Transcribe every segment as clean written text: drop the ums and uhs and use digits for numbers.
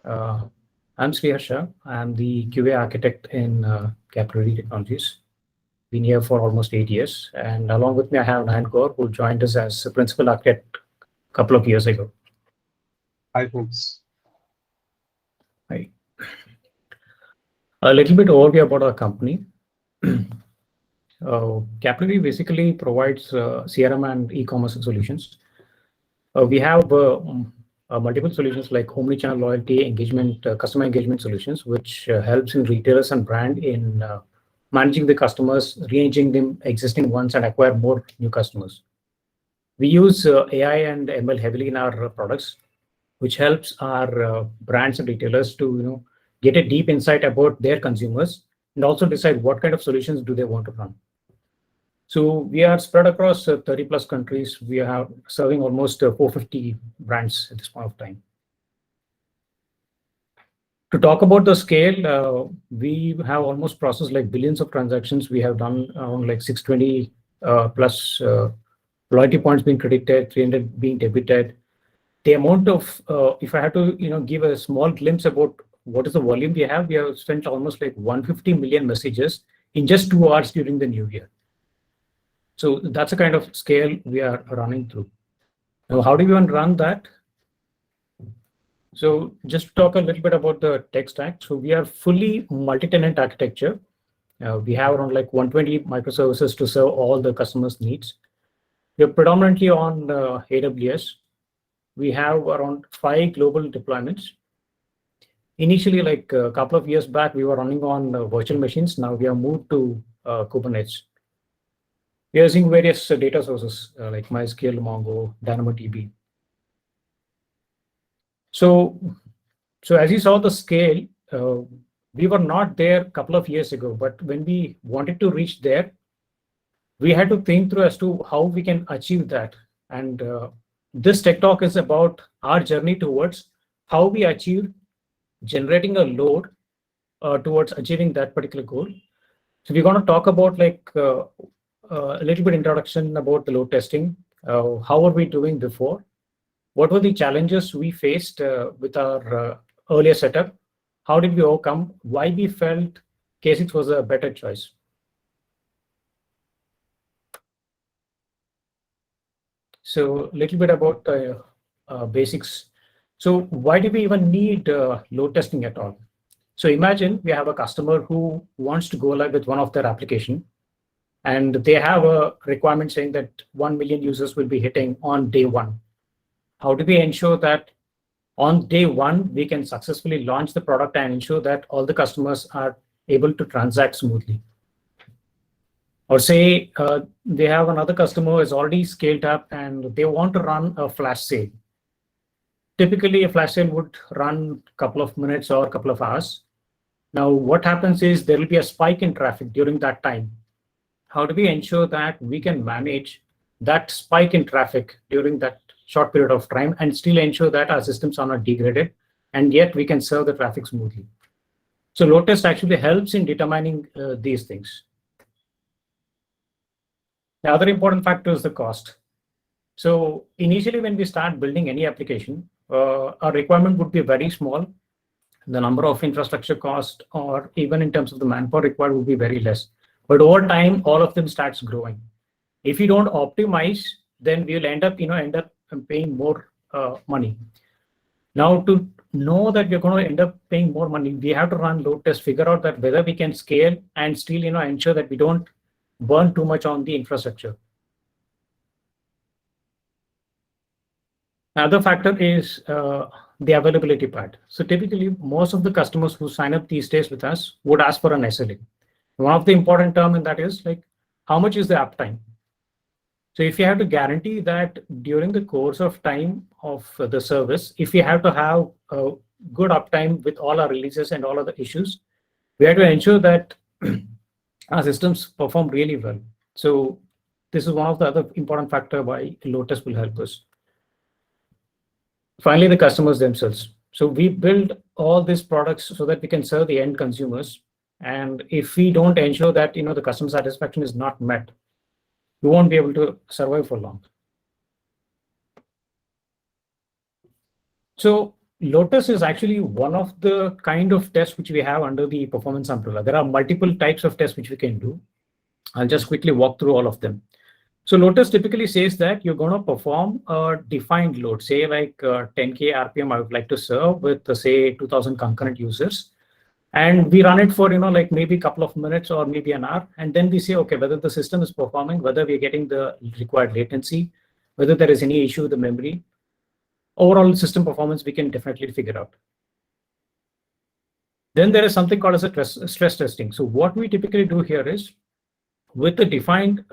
Uh, I'm Sriharsha. I'm the QA architect in Capillary Technologies. Been here for almost 8 years, and along with me, I have Nayan Gaur, who joined us as a principal architect a couple of years ago. Hi, folks. Right. A little bit overview about our company. Capillary basically provides CRM and e-commerce solutions. We have multiple solutions like omnichannel loyalty, engagement, customer engagement solutions, which helps in retailers and brand in managing the customers, re-engaging them existing ones, and acquire more new customers. We use AI and ML heavily in our products, which helps our brands and retailers to get a deep insight about their consumers and also decide what kind of solutions do they want to run. So we are spread across 30 plus countries. We are serving almost 450 brands at this point of time. To talk about the scale, we have almost processed like billions of transactions. We have done around like 620 plus loyalty points being credited, 300 being debited. The amount of, if I had to give a small glimpse about what is the volume we have spent almost like 150 million messages in just 2 hours during the new year. So that's the kind of scale we are running through. Now, how do we want to run that? So just to talk a little bit about the tech stack. So we are fully multi-tenant architecture. We have around like 120 microservices to serve all the customers' needs. We are predominantly on AWS. We have around 5 global deployments. Initially, like a couple of years back, we were running on virtual machines. Now we have moved to Kubernetes. We are using various data sources like MySQL, Mongo, DynamoDB. So as you saw the scale, we were not there a couple of years ago, but when we wanted to reach there, we had to think through as to how we can achieve that. And this tech talk is about our journey towards how we achieve generating a load towards achieving that particular goal. So we're going to talk about like a little bit introduction about the load testing. How are we doing before? What were the challenges we faced with our earlier setup? How did we overcome? Why we felt K6 was a better choice? So a little bit about the basics. So why do we even need load testing at all? So imagine we have a customer who wants to go live with one of their application, and they have a requirement saying that 1 million users will be hitting on day one. How do we ensure that on day one, we can successfully launch the product and ensure that all the customers are able to transact smoothly? Or say they have another customer who is already scaled up and they want to run a flash sale. Typically, a flash sale would run a couple of minutes or a couple of hours. Now, what happens is there will be a spike in traffic during that time. How do we ensure that we can manage that spike in traffic during that short period of time and still ensure that our systems are not degraded, and yet we can serve the traffic smoothly? So load test actually helps in determining these things. The other important factor is the cost. So initially, when we start building any application, our requirement would be very small. The number of infrastructure cost, or even in terms of the manpower required, would be very less. But over time, all of them starts growing. If you don't optimize, then we'll end up paying more money. Now, to know that we're going to end up paying more money, we have to run load tests, figure out that whether we can scale and still ensure that we don't burn too much on the infrastructure. Another factor is the availability part. So typically, most of the customers who sign up these days with us would ask for an SLA. One of the important terms in that is like, how much is the uptime? So if you have to guarantee that during the course of time of the service, if we have to have a good uptime with all our releases and all of the issues, we have to ensure that our systems perform really well. So this is one of the other important factors why load test will help us. Finally, the customers themselves. So we build all these products so that we can serve the end consumers. And if we don't ensure that the customer satisfaction is not met, we won't be able to survive for long. So Lotus is actually one of the kind of tests which we have under the performance umbrella. There are multiple types of tests which we can do. I'll just quickly walk through all of them. So Lotus typically says that you're going to perform a defined load, say like 10K RPM I would like to serve with, say, 2000 concurrent users. And we run it for, like maybe a couple of minutes or maybe an hour. And then we say, okay, whether the system is performing, whether we're getting the required latency, whether there is any issue with the memory, overall system performance, we can definitely figure out. Then there is something called as a stress testing. So what we typically do here is with the defined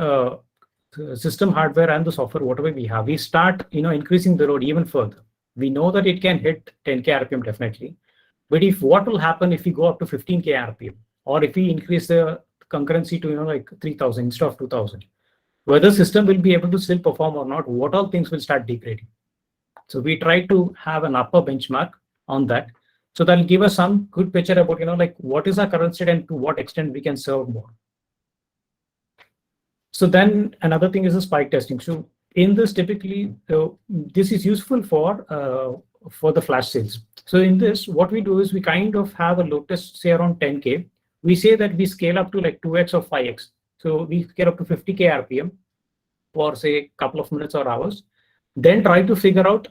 system hardware and the software, whatever we have, we start, increasing the load even further. We know that it can hit 10K RPM definitely. But if what will happen if we go up to 15K RPM, or if we increase the concurrency to, like 3000 instead of 2000, whether system will be able to still perform or not, what all things will start degrading. So we try to have an upper benchmark on that. So that'll give us some good picture about, like what is our current state and to what extent we can serve more. So then another thing is the spike testing. So in this, typically, this is useful for the flash sales. So in this, what we do is we kind of have a load test, say around 10K. We say that we scale up to like 2x or 5x. So we scale up to 50K RPM for, say, a couple of minutes or hours. Then try to figure out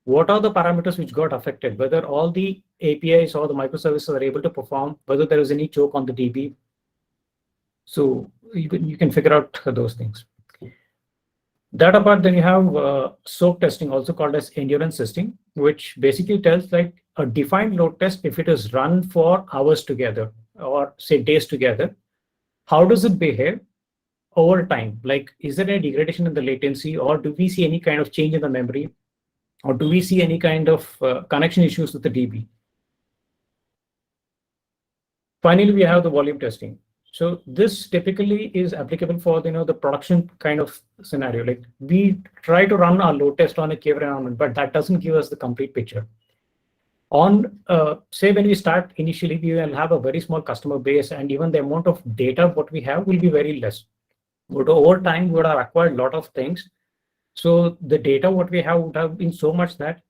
what are the parameters which got affected, whether all the APIs or the microservices are able to perform, whether there is any choke on the DB. So you can figure out those things. That apart, then you have soak testing, also called as endurance testing, which basically tells like a defined load test, if it is run for hours together or say days together, how does it behave over time? Like, is there any degradation in the latency, or do we see any kind of change in the memory, or do we see any kind of connection issues with the DB? Finally, we have the volume testing. So this typically is applicable for the production kind of scenario. Like we try to run our load test on a KV environment, but that doesn't give us the complete picture. On say when we start initially, we will have a very small customer base, and even the amount of data what we have will be very less. But over time, we would have acquired a lot of things. So the data what we have would have been so much that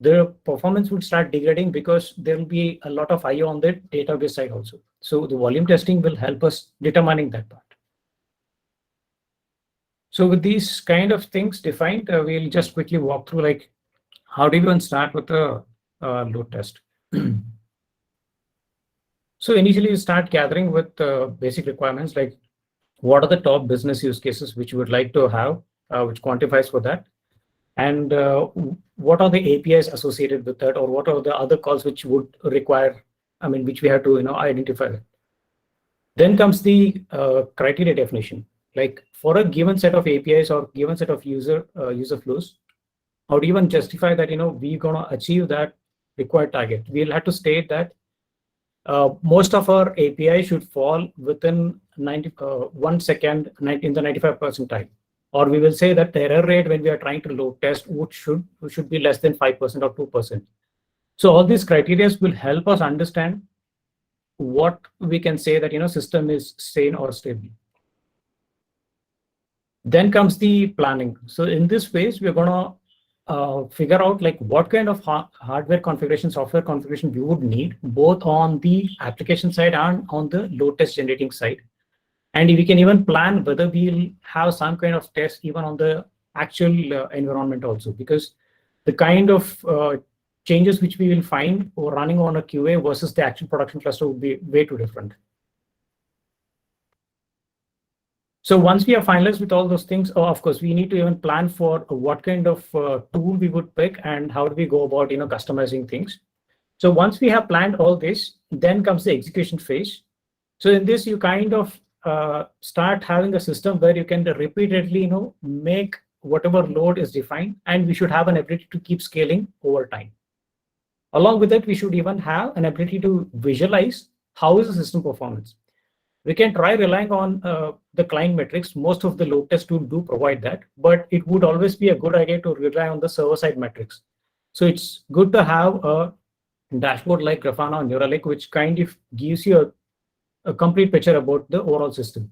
the performance would start degrading because there will be a lot of IO on the database side also. So the volume testing will help us determining that part. So with these kind of things defined, we'll just quickly walk through like how do you even start with a load test. So initially you start gathering with basic requirements like what are the top business use cases which you would like to have, which quantifies for that. And what are the APIs associated with that, or what are the other calls which would require, which we have to identify. Then comes the criteria definition. Like for a given set of APIs or given set of user flows, how do you even justify that we're gonna achieve that required target? We'll have to state that most of our API should fall within 1 second in the 95th percentile. Or we will say that the error rate when we are trying to load test should be less than 5% or 2%. So all these criteria will help us understand what we can say that system is sane or stable. Then comes the planning. So in this phase, we're gonna figure out like what kind of hardware configuration, software configuration we would need, both on the application side and on the load test generating side. And we can even plan whether we'll have some kind of test even on the actual environment also, because the kind of changes which we will find or running on a QA versus the actual production cluster would be way too different. So once we are finalized with all those things, of course, we need to even plan for what kind of tool we would pick and how do we go about customizing things. So once we have planned all this, then comes the execution phase. So in this, you kind of start having a system where you can repeatedly make whatever load is defined, and we should have an ability to keep scaling over time. Along with it, we should even have an ability to visualize how is the system performance. We can try relying on the client metrics. Most of the load test tools do provide that, but it would always be a good idea to rely on the server-side metrics. So it's good to have a dashboard like Grafana or Neuralink, which kind of gives you a complete picture about the overall system.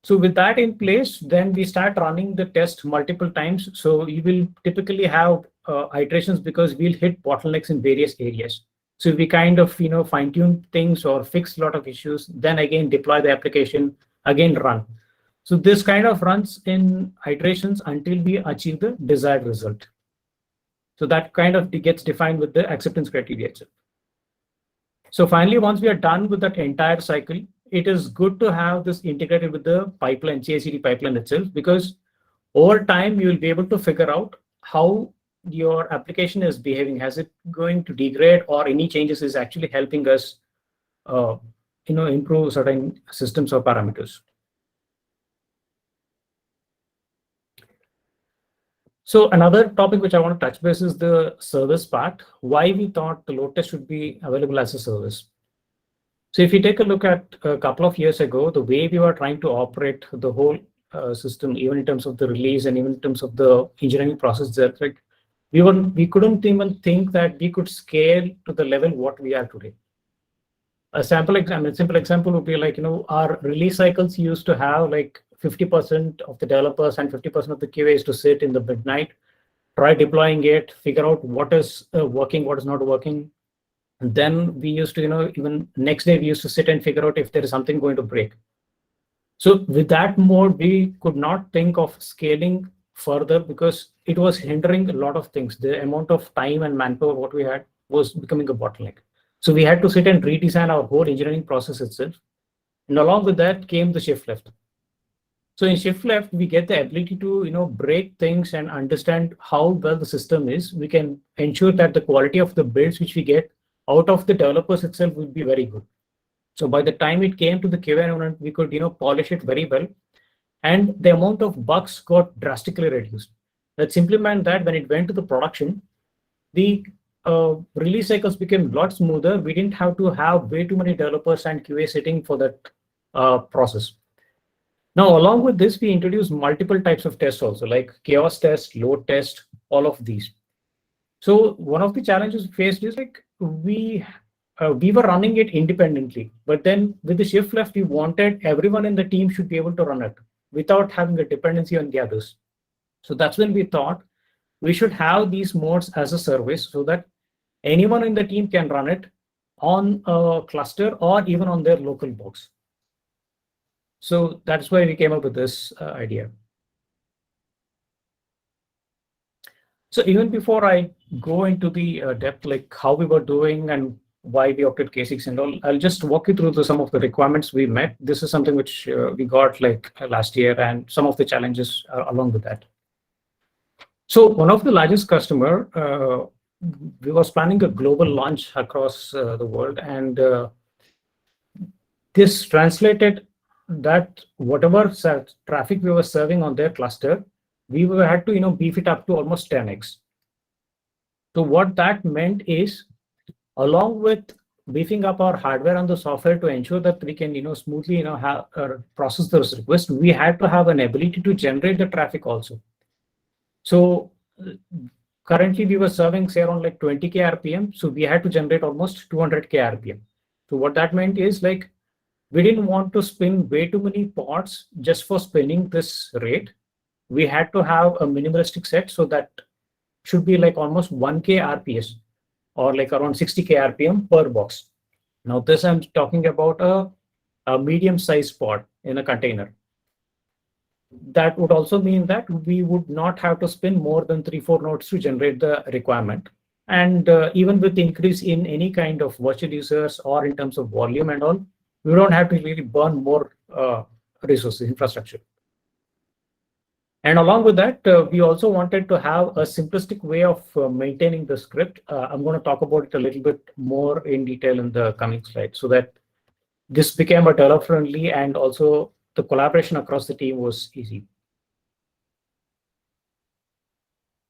So with that in place, then we start running the test multiple times. So you will typically have iterations because we'll hit bottlenecks in various areas. So we kind of fine tune things or fix a lot of issues, then again deploy the application, again run. So this kind of runs in iterations until we achieve the desired result. So that kind of gets defined with the acceptance criteria itself. So finally, once we are done with that entire cycle, it is good to have this integrated with the pipeline, CI/CD pipeline itself, because over time you will be able to figure out how your application is behaving. Has it going to degrade, or any changes is actually helping us, improve certain systems or parameters. So another topic which I want to touch base is the service part. Why we thought the load test should be available as a service. So if you take a look at a couple of years ago, the way we were trying to operate the whole system, even in terms of the release and even in terms of the engineering process, that like we couldn't even think that we could scale to the level what we are today. A simple example would be like, our release cycles used to have like 50% of the developers and 50% of the QAs to sit in the midnight, try deploying it, figure out what is working, what is not working. And then we used to, even next day we used to sit and figure out if there is something going to break. So with that mode, we could not think of scaling further because it was hindering a lot of things. The amount of time and manpower what we had was becoming a bottleneck. So we had to sit and redesign our whole engineering process itself. And along with that came the shift left. So in shift left, we get the ability to, break things and understand how well the system is. We can ensure that the quality of the builds which we get out of the developers itself will be very good. So by the time it came to the QA environment, we could, polish it very well. And the amount of bugs got drastically reduced. That simply meant that when it went to the production, the release cycles became a lot smoother. We didn't have to have way too many developers and QA sitting for that process. Now, along with this, we introduced multiple types of tests also, like chaos test, load test, all of these. So one of the challenges we faced is like we were running it independently, but then with the shift left, we wanted everyone in the team should be able to run it without having a dependency on the others. So that's when we thought we should have these modes as a service so that anyone in the team can run it on a cluster or even on their local box. So that's why we came up with this idea. So even before I go into the depth, like how we were doing and why we opted K6 and all, I'll just walk you through some of the requirements we met. This is something which we got like last year and some of the challenges along with that. So one of the largest customer, we was planning a global launch across the world, and this translated that whatever traffic we were serving on their cluster, we had to beef it up to almost 10x. So what that meant is, along with beefing up our hardware and the software to ensure that we can smoothly have process those requests, we had to have an ability to generate the traffic also. So currently we were serving say around like 20k RPM, so we had to generate almost 200k RPM. So what that meant is like we didn't want to spin way too many pods just for spinning this rate. We had to have a minimalistic set, so that should be like almost 1k RPS or like around 60k RPM per box. Now this I'm talking about a medium-sized pod in a container. That would also mean that we would not have to spin more than 3-4 nodes to generate the requirement. And even with increase in any kind of virtual users or in terms of volume and all, we don't have to really burn more resources, infrastructure. And along with that, we also wanted to have a simplistic way of maintaining the script. I'm going to talk about it a little bit more in detail in the coming slide, so that this became a developer friendly and also the collaboration across the team was easy.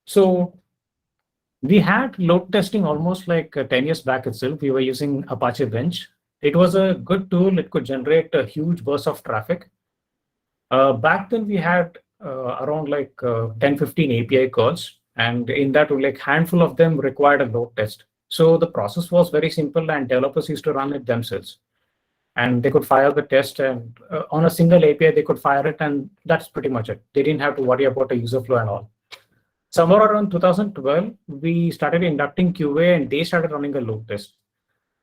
So we had load testing almost like 10 years back itself. We were using Apache Bench. It was a good tool. It could generate a huge burst of traffic. Back then we had around like 10-15 API calls, and in that like handful of them required a load test. So the process was very simple and developers used to run it themselves. And they could fire the test, and on a single API, they could fire it, and that's pretty much it. They didn't have to worry about the user flow and all. Somewhere around 2012, we started inducting QA and they started running a load test.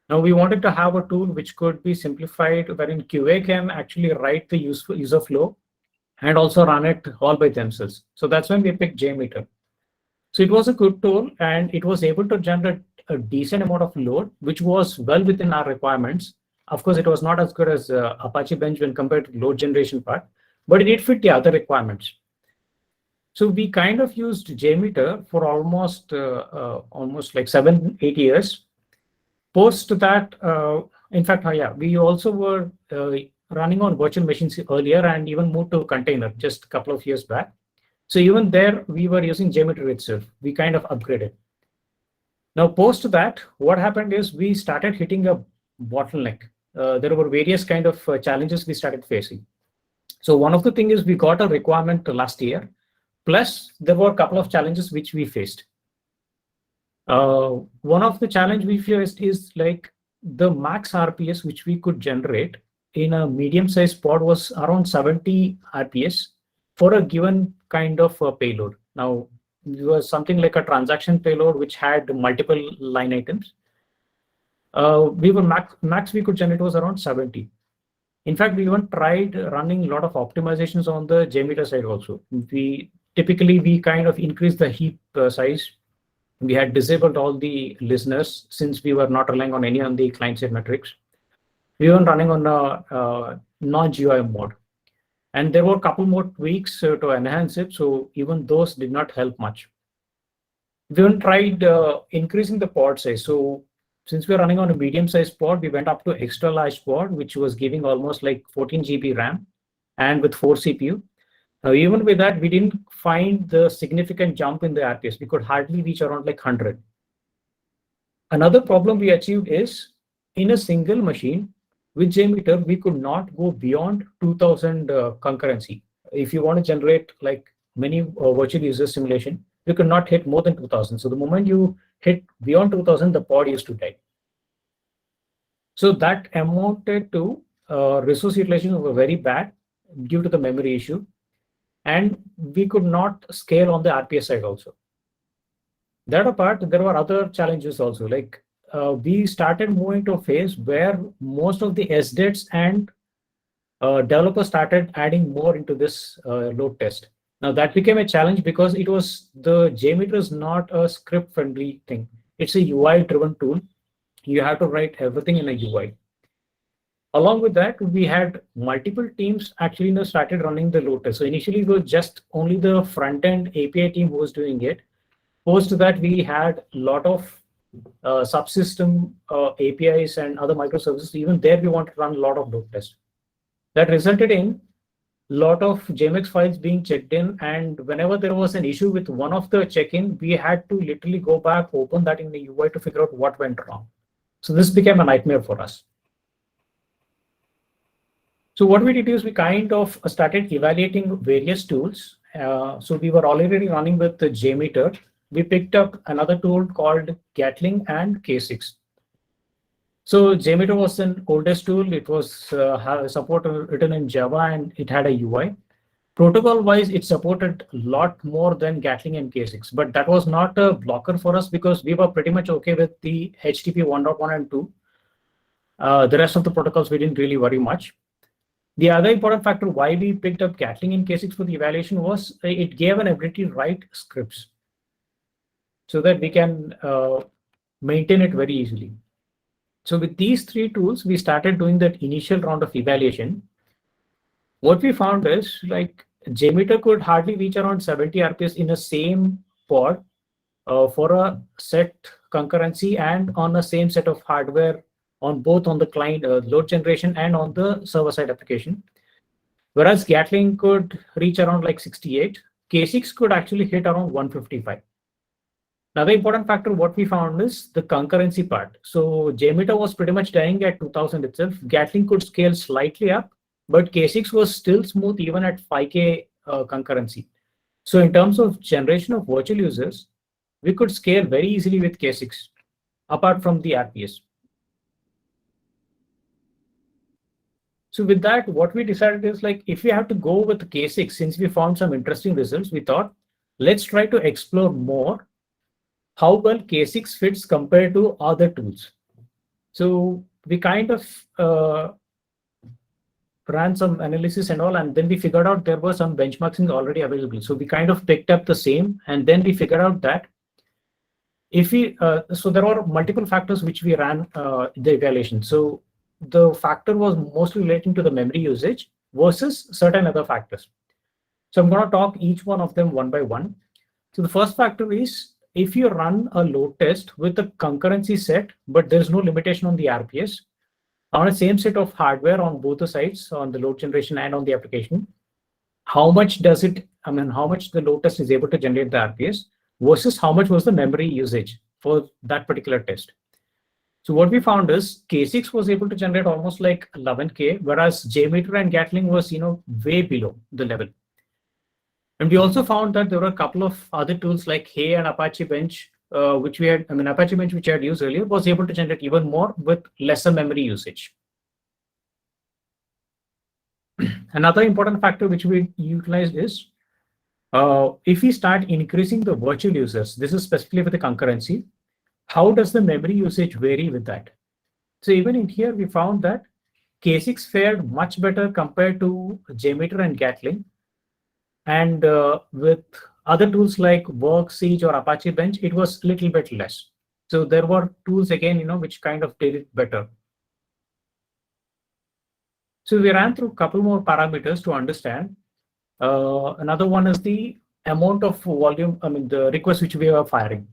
Now we wanted to have a tool which could be simplified wherein QA can actually write the user flow and also run it all by themselves. So that's when we picked JMeter. So it was a good tool and it was able to generate a decent amount of load, which was well within our requirements. Of course, it was not as good as Apache Bench when compared to load generation part, but it did fit the other requirements. So we kind of used JMeter for almost like 7-8 years. Post that, in fact, yeah, we also were running on virtual machines earlier and even moved to container just a couple of years back. So even there, we were using JMeter itself. We kind of upgraded. Now, post that, what happened is we started hitting a bottleneck. There were various kind of challenges we started facing. So one of the things is we got a requirement last year, plus there were a couple of challenges which we faced. One of the challenge we faced is like the max RPS which we could generate in a medium-sized pod was around 70 RPS for a given kind of payload. Now, it was something like a transaction payload which had multiple line items. We were max we could generate was around 70. In fact, we even tried running a lot of optimizations on the JMeter side also. We kind of increased the heap size. We had disabled all the listeners since we were not relying on any on the client side metrics. We were running on a non-GUI mode. And there were a couple more tweaks to enhance it. So even those did not help much. We even tried increasing the pod size. So since we're running on a medium-sized pod, we went up to extra large pod, which was giving almost like 14 GB RAM and with 4 CPU. Even with that, we didn't find the significant jump in the RPS. We could hardly reach around like 100. Another problem we achieved is in a single machine with JMeter, we could not go beyond 2000 concurrency. If you want to generate like many virtual user simulation, you could not hit more than 2000. So the moment you hit beyond 2000, the pod used to die. So that amounted to resource utilization were very bad due to the memory issue. And we could not scale on the RPS side also. That apart, there were other challenges also. Like we started moving to a phase where most of the SDETs and developers started adding more into this load test. Now that became a challenge because it was the JMeter is not a script-friendly thing. It's a UI-driven tool. You have to write everything in a UI. Along with that, we had multiple teams actually started running the load test. So initially, it was just only the front-end API team who was doing it. Post that, we had a lot of subsystem APIs and other microservices. Even there, we want to run a lot of load tests. That resulted in a lot of JMX files being checked in. And whenever there was an issue with one of the check-in, we had to literally go back, open that in the UI to figure out what went wrong. So this became a nightmare for us. So what we did is we kind of started evaluating various tools. So we were already running with the JMeter. We picked up another tool called Gatling and K6. So JMeter was an oldest tool. It was support written in Java and it had a UI. Protocol-wise, it supported a lot more than Gatling and K6, but that was not a blocker for us because we were pretty much okay with the HTTP 1.1 and 2. The rest of the protocols, we didn't really worry much. The other important factor why we picked up Gatling in K6 for the evaluation was it gave an ability to write scripts so that we can maintain it very easily. So with these three tools, we started doing that initial round of evaluation. What we found is like JMeter could hardly reach around 70 RPS in the same pod for a set concurrency and on the same set of hardware on both on the client load generation and on the server-side application. Whereas Gatling could reach around like 68, K6 could actually hit around 155. Another important factor, what we found is the concurrency part. So JMeter was pretty much dying at 2000 itself. Gatling could scale slightly up, but K6 was still smooth even at 5K concurrency. So in terms of generation of virtual users, we could scale very easily with K6, apart from the RPS. So with that, what we decided is like, if we have to go with K6, since we found some interesting results, we thought let's try to explore more how well K6 fits compared to other tools. So we kind of ran some analysis and all, and then we figured out there were some benchmarking already available. So we kind of picked up the same, and then we figured out that if we, so there are multiple factors which we ran the evaluation. So the factor was mostly relating to the memory usage versus certain other factors. So I'm going to talk each one of them one by one. So the first factor is if you run a load test with a concurrency set, but there's no limitation on the RPS, on a same set of hardware on both the sides, on the load generation and on the application, how much does it, I mean, how much the load test is able to generate the RPS versus how much was the memory usage for that particular test. So what we found is K6 was able to generate almost like 11K, whereas JMeter and Gatling was, way below the level. And we also found that there were a couple of other tools like Hey and Apache Bench, which we had, Apache Bench, which I had used earlier, was able to generate even more with lesser memory usage. Another important factor which we utilized is if we start increasing the virtual users, this is specifically with the concurrency, how does the memory usage vary with that? So even in here, we found that K6 fared much better compared to JMeter and Gatling. And with other tools like Work, Siege, or Apache Bench, it was a little bit less. So there were tools again, which kind of did it better. So we ran through a couple more parameters to understand. Another one is the amount of volume, the request which we are firing.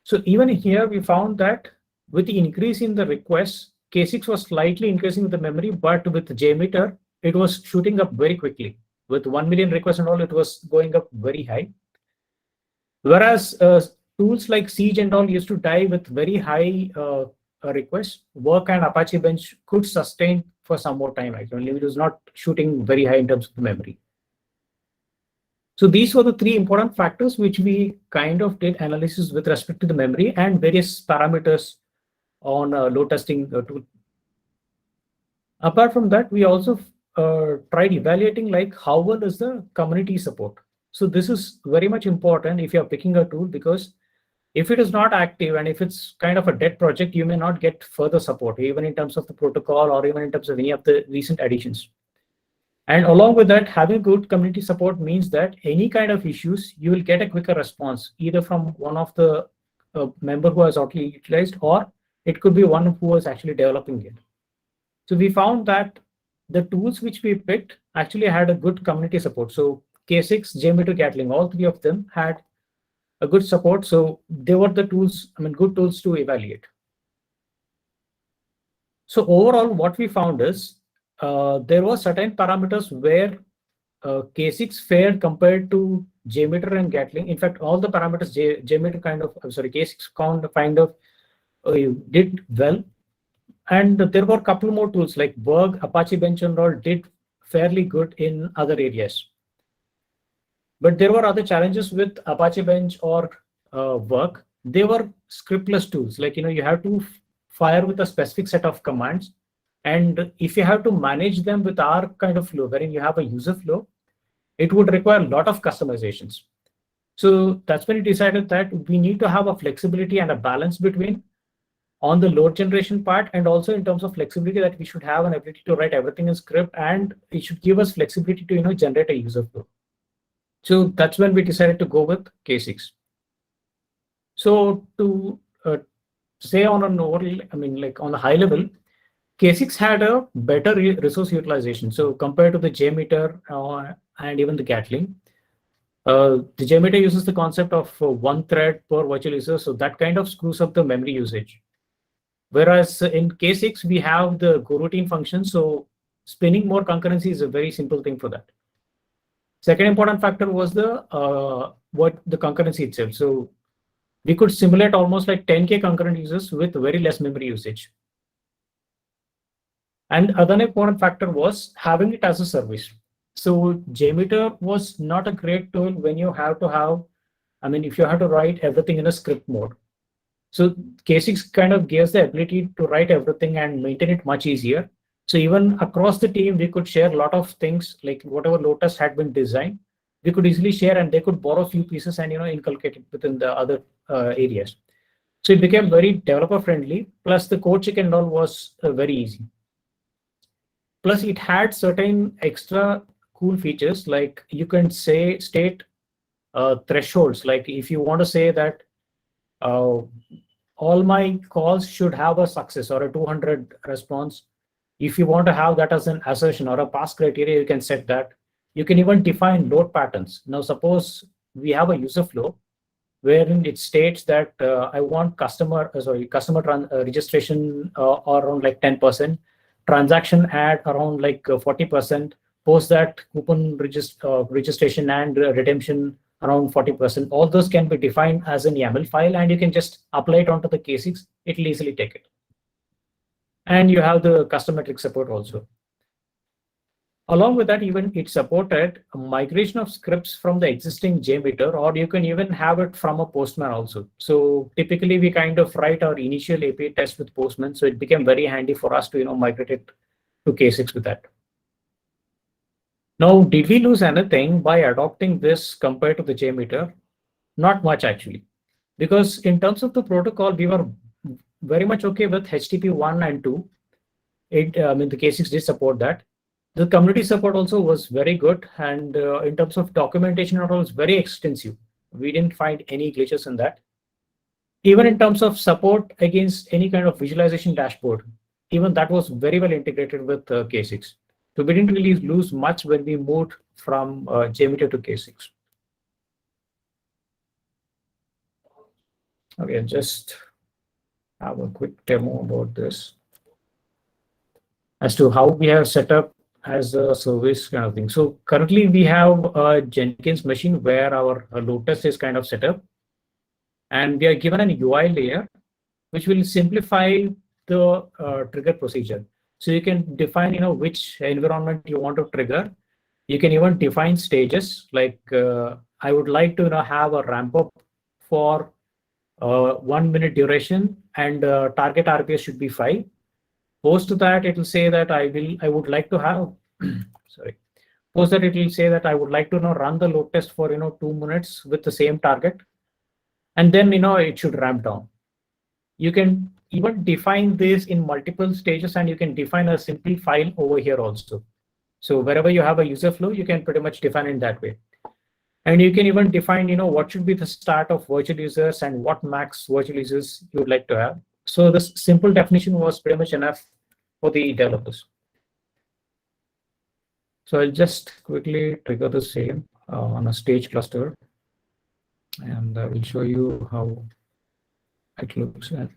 So even here, we found that with the increase in the requests, K6 was slightly increasing the memory, but with JMeter, it was shooting up very quickly. With 1 million requests and all, it was going up very high. Whereas tools like Siege and all used to die with very high requests, Work and Apache Bench could sustain for some more time. Actually, it was not shooting very high in terms of the memory. So these were the three important factors which we kind of did analysis with respect to the memory and various parameters on load testing tool. Apart from that, we also tried evaluating like how well is the community support. So this is very much important if you're picking a tool, because if it is not active and if it's kind of a dead project, you may not get further support, even in terms of the protocol or even in terms of any of the recent additions. And along with that, having good community support means that any kind of issues, you will get a quicker response, either from one of the member who has already utilized, or it could be one who was actually developing it. So we found that the tools which we picked actually had a good community support. So K6, JMeter, Gatling, all three of them had a good support. So they were the tools, good tools to evaluate. So overall, what we found is there were certain parameters where K6 fared compared to JMeter and Gatling. In fact, all the parameters JMeter K6 kind of did well. And there were a couple more tools like Berg, Apache Bench and all did fairly good in other areas. But there were other challenges with Apache Bench or Work. They were scriptless tools. Like, you have to fire with a specific set of commands. And if you have to manage them with our kind of flow, wherein you have a user flow, it would require a lot of customizations. So that's when we decided that we need to have a flexibility and a balance between on the load generation part, and also in terms of flexibility that we should have an ability to write everything in script, and it should give us flexibility to generate a user flow. So that's when we decided to go with K6. So to say on an overall, on a high level, K6 had a better resource utilization. So compared to the JMeter and even the Gatling, the JMeter uses the concept of one thread per virtual user. So that kind of screws up the memory usage. Whereas in K6, we have the coroutine function. So spinning more concurrency is a very simple thing for that. Second important factor was the concurrency itself. So we could simulate almost like 10K concurrent users with very less memory usage. And another important factor was having it as a service. So JMeter was not a great tool when you have to have, if you have to write everything in a script mode. So K6 kind of gives the ability to write everything and maintain it much easier. So even across the team, we could share a lot of things, like whatever load test had been designed. we could easily share, and they could borrow a few pieces and inculcate it within the other areas. So it became very developer friendly. Plus the code check and all was very easy. Plus it had certain extra cool features, like you can say state thresholds. Like if you want to say that uh, all my calls should have a success or a 200 response. If you want to have that as an assertion or a pass criteria, you can set that. You can even define load patterns. Now, suppose we have a user flow wherein it states that I want customer registration around like 10%, transaction add around like 40%, post that coupon registration and redemption around 40%. All those can be defined as an YAML file, and you can just apply it onto the K6. It'll easily take it. And you have the custom metric support also. Along with that, even it supported a migration of scripts from the existing JMeter, or you can even have it from a Postman also. So typically we kind of write our initial API test with Postman. So it became very handy for us to migrate it to K6 with that. Now, did we lose anything by adopting this compared to the JMeter? Not much actually, because in terms of the protocol, we were very much okay with HTTP 1 and 2. The K6 did support that. The community support also was very good, and in terms of documentation, it was very extensive. We didn't find any glitches in that. Even in terms of support against any kind of visualization dashboard, even that was very well integrated with K6. So we didn't really lose much when we moved from JMeter to K6. Okay, just have a quick demo about this as to how we have set up as a service kind of thing. So currently we have a Jenkins machine where our load test is kind of set up, and we are given an UI layer which will simplify the trigger procedure. So you can define which environment you want to trigger. You can even define stages, like I would like to have a ramp up for 1 minute duration, and target RPS should be 5. Post to that, it will say that I would like to have, sorry. Post that, it will say that I would like to run the load test for 2 minutes with the same target, and then it should ramp down. You can even define this in multiple stages, and you can define a simple file over here also. So wherever you have a user flow, you can pretty much define it that way. And you can even define what should be the start of virtual users and what max virtual users you would like to have. So this simple definition was pretty much enough for the developers. So I'll just quickly trigger the same on a stage cluster, and I will show you how it looks at.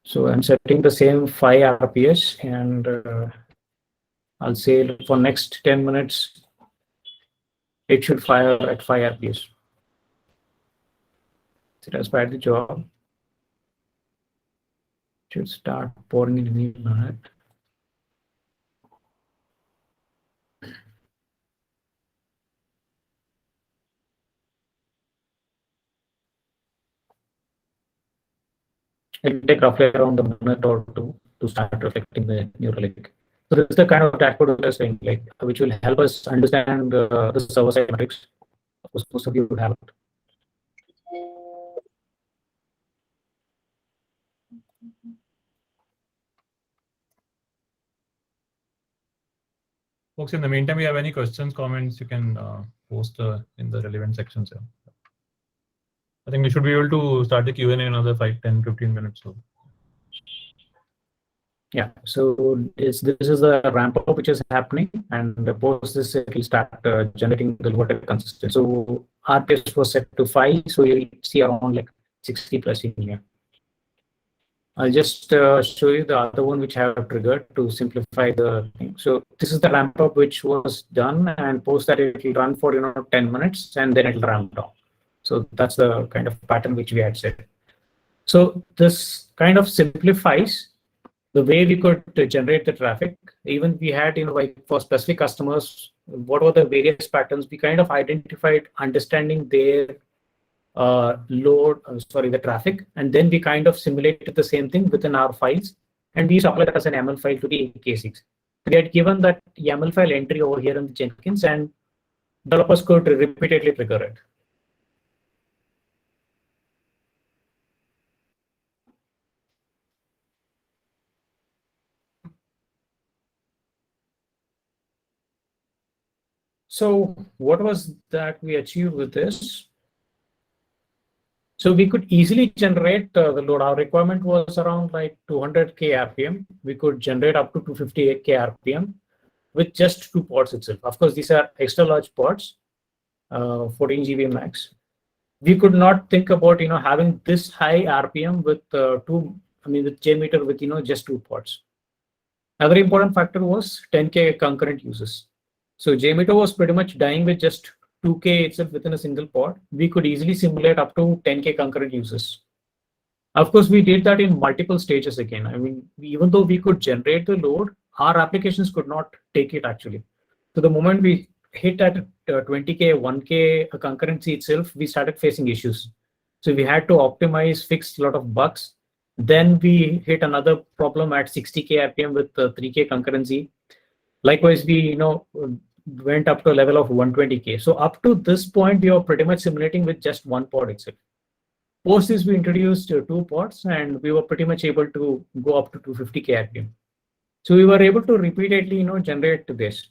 So I'm setting the same 5 RPS, and I'll say for next 10 minutes, it should fire at 5 RPS. It has fired the job. It should start pouring in any minute. It'll take roughly around a minute or two to start reflecting the neural link. So this is the kind of dashboard we're saying, which will help us understand the server-side metrics. Of course, most of you would have it. Folks, in the meantime, if you have any questions, comments, you can post in the relevant sections here. I think we should be able to start the Q&A in another 5, 10, 15 minutes. So. Yeah, so this is the ramp up which is happening, and post this it will start generating the lower consistent. So RPS was set to 5, so you'll see around like 60 plus in here. I'll just show you the other one which I have triggered to simplify the thing. So this is the ramp up which was done, and post that it will run for 10 minutes, and then it will ramp down. So that's the kind of pattern which we had set. So this kind of simplifies the way we could generate the traffic. Even we had, like for specific customers, what were the various patterns? We kind of identified understanding their the traffic, and then we kind of simulated the same thing within our files, and we used to apply that as an ML file to the K6. we had given that YAML file entry over here in the Jenkins, and developers could repeatedly trigger it. So what was that we achieved with this? So we could easily generate the load. Our requirement was around like 200K RPM. We could generate up to 258K RPM with just 2 pods itself. Of course, these are extra large pods, 14 GB max. We could not think about having this high RPM with with JMeter with just 2 pods. Another important factor was 10K concurrent uses. So JMeter was pretty much dying with just 2K itself within a single pod. We could easily simulate up to 10K concurrent uses. Of course, we did that in multiple stages again. I mean, even though we could generate the load, our applications could not take it actually. So the moment we hit at 20K, 1K concurrency itself, we started facing issues. So we had to optimize, fix a lot of bugs. Then we hit another problem at 60K RPM with 3K concurrency. Likewise, we went up to a level of 120K. So up to this point, we are pretty much simulating with just 1 pod itself. Post this, we introduced 2 pods, and we were pretty much able to go up to 250K RPM. So we were able to repeatedly generate this.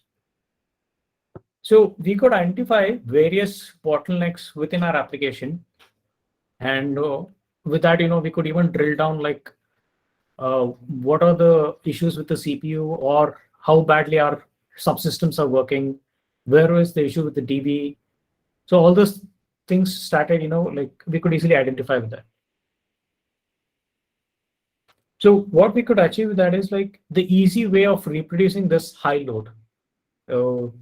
So we could identify various bottlenecks within our application, and with that, we could even drill down like what are the issues with the CPU, or how badly our subsystems are working, where is the issue with the DB. So all those things started, like we could easily identify with that. So what we could achieve with that is like the easy way of reproducing this high load. So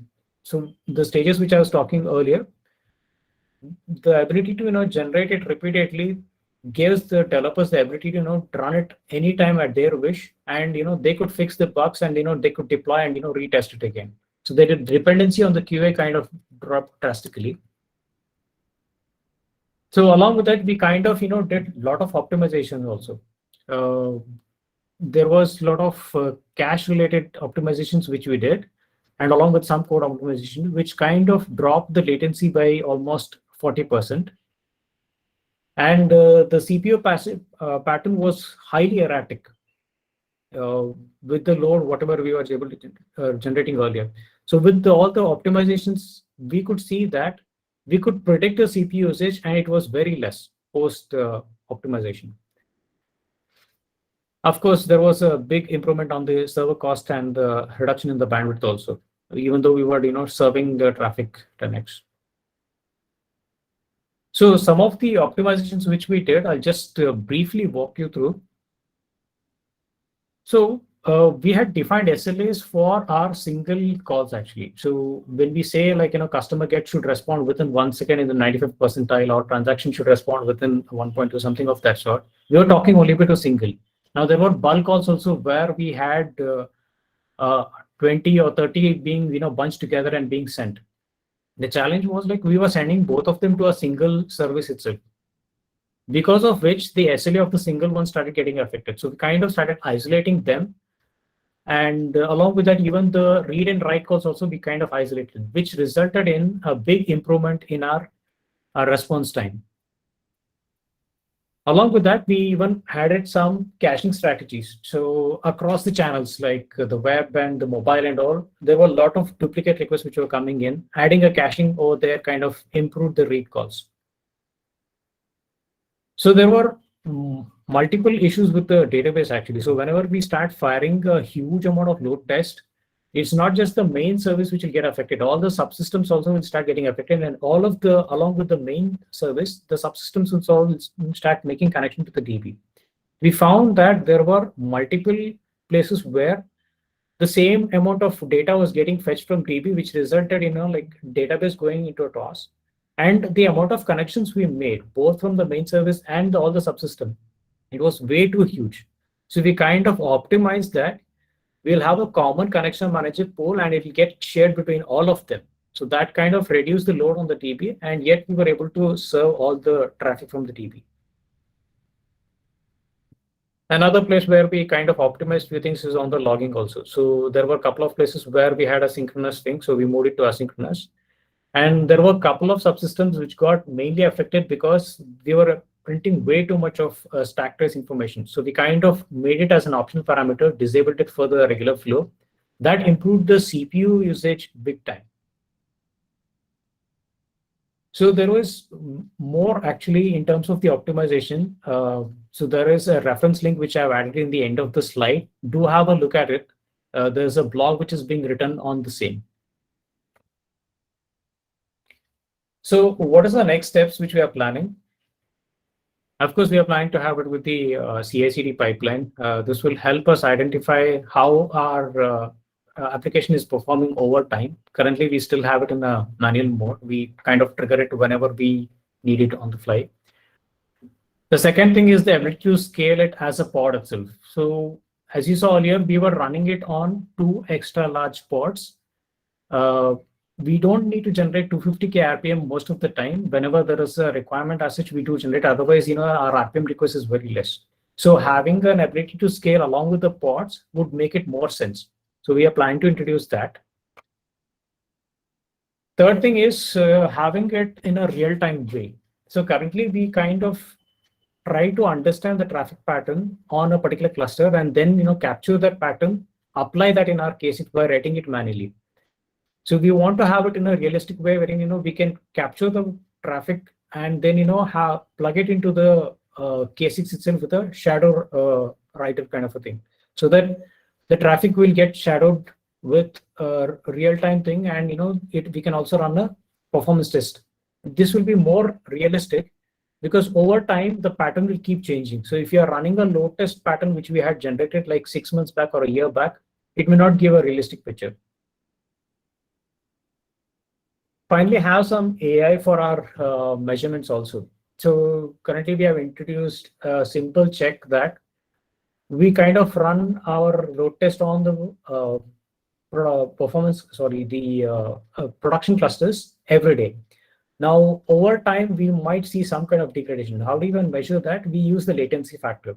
the stages which I was talking earlier, the ability to generate it repeatedly gives the developers the ability to run it anytime at their wish, and they could fix the bugs, and they could deploy and retest it again. So the dependency on the QA kind of dropped drastically. So along with that, we kind of did a lot of optimization also. There was a lot of cache related optimizations which we did, and along with some code optimization, which kind of dropped the latency by almost 40%. And the CPU pattern was highly erratic with the load, whatever we were able to generating earlier. So with all the optimizations, we could see that we could predict the CPU usage, and it was very less post optimization. Of course, there was a big improvement on the server cost and the reduction in the bandwidth also, even though we were serving the traffic 10x. So some of the optimizations which we did, I'll just briefly walk you through. So we had defined SLAs for our single calls actually. So when we say like customer get should respond within 1 second in the 95th percentile, or transaction should respond within 1.2, something of that sort, we were talking only about a single. Now there were bulk calls also where we had 20 or 30 being bunched together and being sent. The challenge was like we were sending both of them to a single service itself, because of which the SLA of the single one started getting affected. So we kind of started isolating them, and along with that, even the read and write calls also be kind of isolated, which resulted in a big improvement in our response time. Along with that, we even added some caching strategies. So across the channels, like the web and the mobile and all, there were a lot of duplicate requests which were coming in. Adding a caching over there kind of improved the read calls. So there were multiple issues with the database actually. So whenever we start firing a huge amount of load test, it's not just the main service which will get affected. All the subsystems also will start getting affected, and along with the main service, the subsystems will start making connection to the DB. We found that there were multiple places where the same amount of data was getting fetched from DB, which resulted in like database going into a toss. And the amount of connections we made, both from the main service and all the subsystem, it was way too huge. So we kind of optimized that. We'll have a common connection manager pool, and it will get shared between all of them. So that kind of reduced the load on the DB, and yet we were able to serve all the traffic from the DB. Another place where we kind of optimized few things is on the logging also. So there were a couple of places where we had a synchronous thing, so we moved it to asynchronous. And there were a couple of subsystems which got mainly affected because we were printing way too much of stack trace information. So we kind of made it as an optional parameter, disabled it for the regular flow. That improved the CPU usage big time. So there was more actually in terms of the optimization. So there is a reference link which I've added in the end of the slide. Do have a look at it. There's a blog which is being written on the same. So what is the next steps which we are planning? Of course, we are planning to have it with the CI/CD pipeline. This will help us identify how our application is performing over time. Currently, we still have it in a manual mode. We kind of trigger it whenever we need it on the fly. The second thing is the ability to scale it as a pod itself. So as you saw earlier, we were running it on 2 extra large pods. We don't need to generate 250K RPM most of the time. Whenever there is a requirement as such, we do generate. Otherwise, our RPM request is very less. So having an ability to scale along with the pods would make it more sense. So we are planning to introduce that. Third thing is having it in a real-time way. So currently, we kind of try to understand the traffic pattern on a particular cluster and then capture that pattern, apply that in our case by writing it manually. So we want to have it in a realistic way wherein we can capture the traffic and then plug it into the K6 itself with a shadow writer kind of a thing, so that the traffic will get shadowed with a real-time thing, and we can also run a performance test. This will be more realistic because over time the pattern will keep changing. So if you are running a load test pattern which we had generated like 6 months back or a year back, it may not give a realistic picture. Finally, have some AI for our measurements also. So currently we have introduced a simple check that we kind of run our load test on the production clusters every day. Now, over time, we might see some kind of degradation. How do you even measure that? We use the latency factor.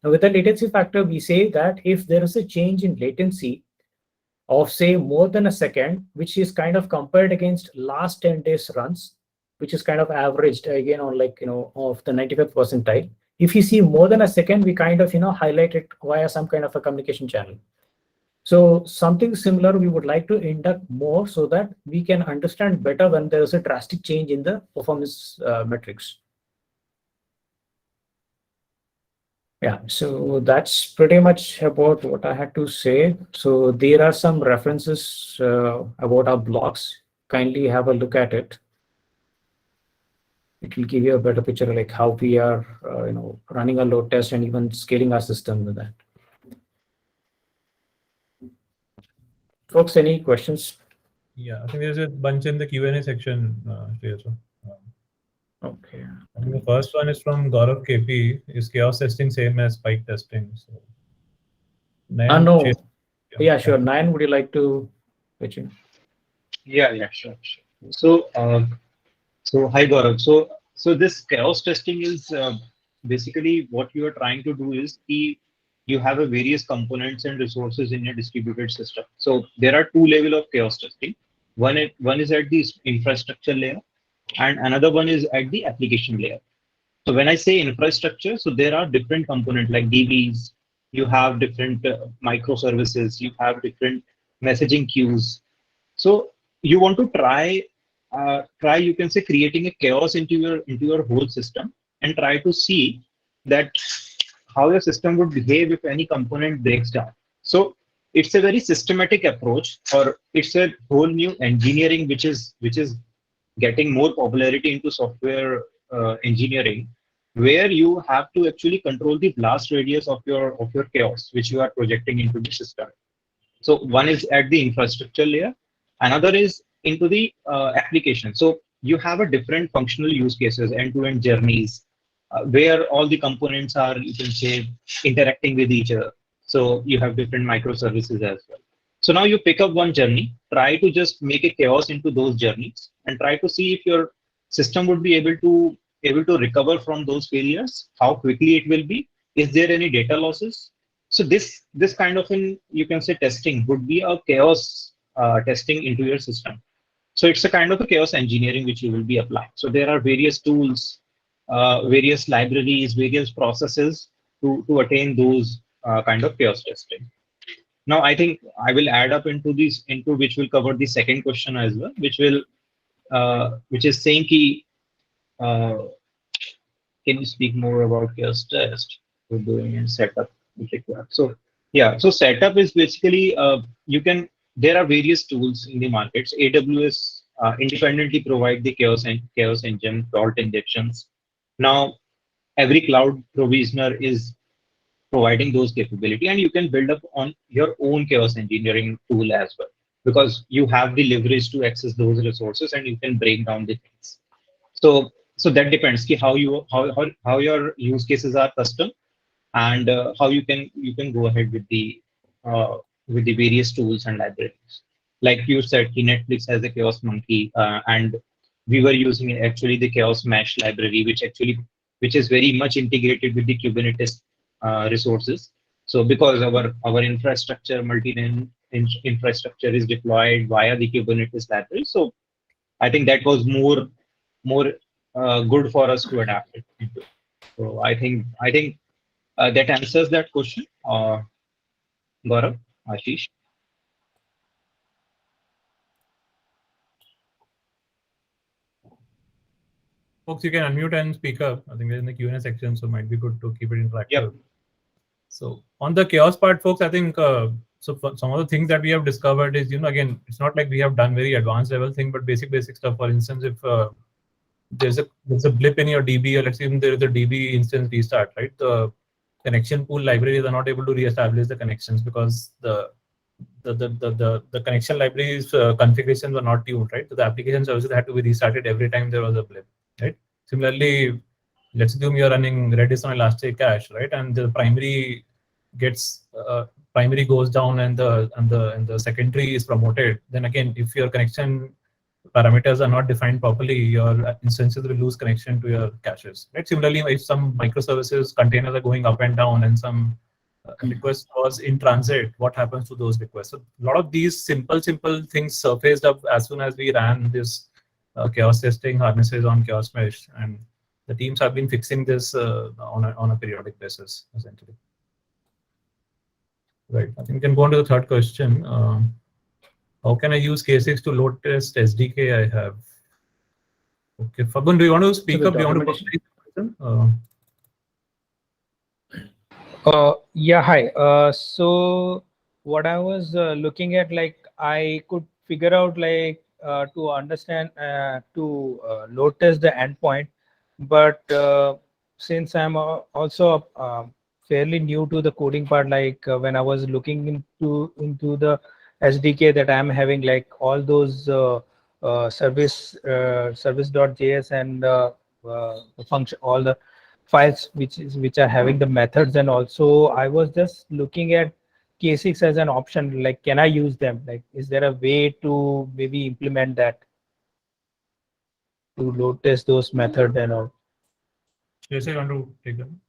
Now, with the latency factor, we say that if there is a change in latency of say more than a second, which is kind of compared against last 10 days runs, which is kind of averaged again on of the 95th percentile. If you see more than a second, we kind of highlight it via some kind of a communication channel. So something similar we would like to induct more so that we can understand better when there is a drastic change in the performance metrics. Yeah, so that's pretty much about what I had to say. So there are some references about our blogs. Kindly have a look at it. It will give you a better picture like how we are running a load test and even scaling our system with that. Folks, any questions? Yeah, I think there's a bunch in the Q&A section here. So, okay. I think the first one is from Gaur KP. Is chaos testing same as spike testing? So, Nayan, No. Yeah, sure. Nayan, would you like to pitch in? Yeah, sure. So, hi Gaurav. So this chaos testing is basically what you are trying to do is you have a various components and resources in your distributed system. So there are two levels of chaos testing. One is at the infrastructure layer, and another one is at the application layer. So when I say infrastructure, so there are different components like DBs. You have different microservices. You have different messaging queues. So you want to try you can say creating a chaos into your whole system and try to see that how your system would behave if any component breaks down. So it's a very systematic approach, or it's a whole new engineering which is getting more popularity into software engineering, where you have to actually control the blast radius of your chaos which you are projecting into the system. So one is at the infrastructure layer, another is into the application. So you have a different functional use cases, end-to-end journeys, where all the components are, you can say, interacting with each other. So you have different microservices as well. So now you pick up one journey, try to just make a chaos into those journeys, and try to see if your system would be able to recover from those failures, how quickly it will be. is there any data losses? So this kind of you can say testing would be a chaos testing into your system. So it's a kind of a chaos engineering which you will be applying. So there are various tools, various libraries, various processes to attain those kind of chaos testing. Now, I think I will add up into these, into which will cover the second question as well, which is saying key, can you speak more about chaos test we're doing and setup which required? So yeah, so setup is basically there are various tools in the markets. AWS independently provide the chaos engine, fault injections. Now every cloud provisioner is providing those capability, and you can build up on your own chaos engineering tool as well, because you have the leverage to access those resources and you can break down the things. So that depends ki how your use cases are custom, and how you can go ahead with the various tools and libraries. Like you said, Netflix has a chaos monkey, and we were using actually the chaos mesh library, which is very much integrated with the Kubernetes resources. So because our infrastructure, infrastructure is deployed via the Kubernetes library, so I think that was more good for us to adapt it into. So I think that answers that question. Gaurav, Ashish. Folks, you can unmute and speak up. I think we're in the Q&A section, so it might be good to keep it interactive. Yep. So on the chaos part, folks, I think some of the things that we have discovered is, again, it's not like we have done very advanced level thing, but basic stuff. For instance, if there's a blip in your DB, or let's say even there is a DB instance restart, right? The connection pool libraries are not able to reestablish the connections because the connection libraries configurations were not tuned, right? So the application services had to be restarted every time there was a blip, right? Similarly, let's assume you're running Redis on Elastic Cache, right? And the primary goes down and the secondary is promoted. Then again, if your connection parameters are not defined properly, your instances will lose connection to your caches, right? Similarly, if some microservices containers are going up and down and some request was in transit, what happens to those requests? So a lot of these simple things surfaced up as soon as we ran this chaos testing harnesses on chaos mesh, and the teams have been fixing this on a periodic basis, essentially. Right. I think we can go on to the third question. How can I use K6 to load test SDK I have? Okay, Fagun, do you want to speak up? Do you want to Yeah, hi. So what I was looking at, like, I could figure out, like, to understand, to load test the endpoint, but since I'm also fairly new to the coding part, like when I was looking into the SDK that I'm having, like all those service.js and function, all the files which are having the methods, and also I was just looking at K6 as an option. Like, can I use them? Like, is there a way to maybe implement that to load test those methods and all? Yes, I want to take them.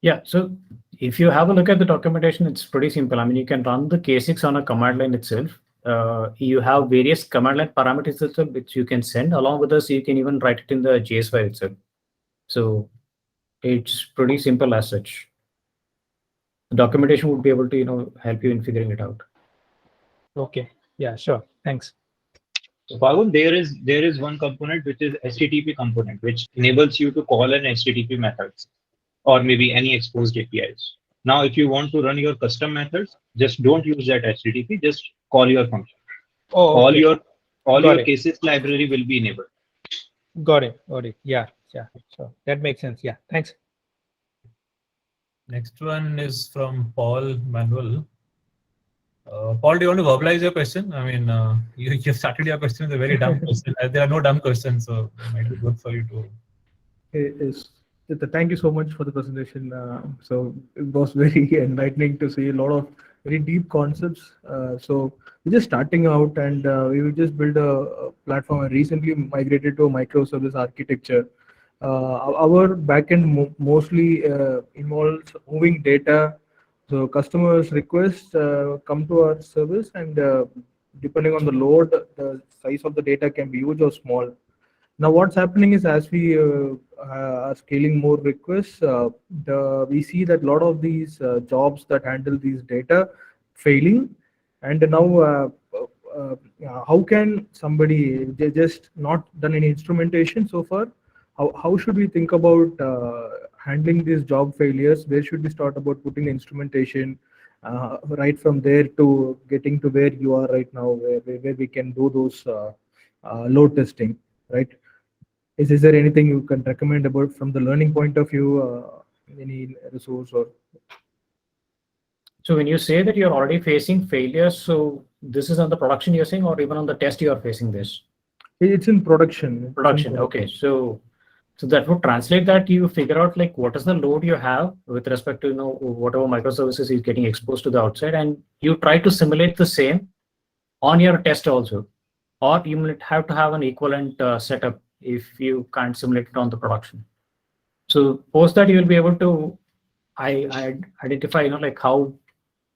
Yeah, so if you have a look at the documentation, it's pretty simple. I mean, you can run the K6 on a command line itself. You have various command line parameters itself, which you can send along with us. You can even write it in the JS file itself. So it's pretty simple as such. The documentation would be able to, help you in figuring it out. Okay. Yeah, sure. Thanks. So Fagun, there is one component which is HTTP component, which enables you to call an HTTP methods or maybe any exposed APIs. Now, if you want to run your custom methods, just don't use that HTTP. Just call your function. Oh, okay. All Got your it. cases library will be enabled. Got it. Yeah. So that makes sense. Yeah. Thanks. Next one is from Paul Manuel. Paul, do you want to verbalize your question? I mean, you started your question with a very dumb question. There are no dumb questions, so it might be good for you to. Thank you so much for the presentation. So it was very enlightening to see a lot of very deep concepts. So we're just starting out, and we will just build a platform. I recently migrated to a microservice architecture. our backend mostly involves moving data. So customers requests come to our service, and depending on the load, the size of the data can be huge or small. Now, what's happening is as we are scaling more requests, we see that a lot of these jobs that handle these data failing, and now how can somebody just not done any instrumentation so far? How should we think about handling these job failures? Where should we start about putting instrumentation? Right from there to getting to where you are right now, where we can do those load testing, right? Is there anything you can recommend about from the learning point of view, any resource or? So when you say that you're already facing failures, so this is on the production you're saying, or even on the test you are facing this? It's in production. It's in Production. Okay. So that would translate that you figure out like what is the load you have with respect to whatever microservices is getting exposed to the outside, and you try to simulate the same on your test also, or you might have to have an equivalent setup if you can't simulate it on the production. So post that you will be able to I identify like how,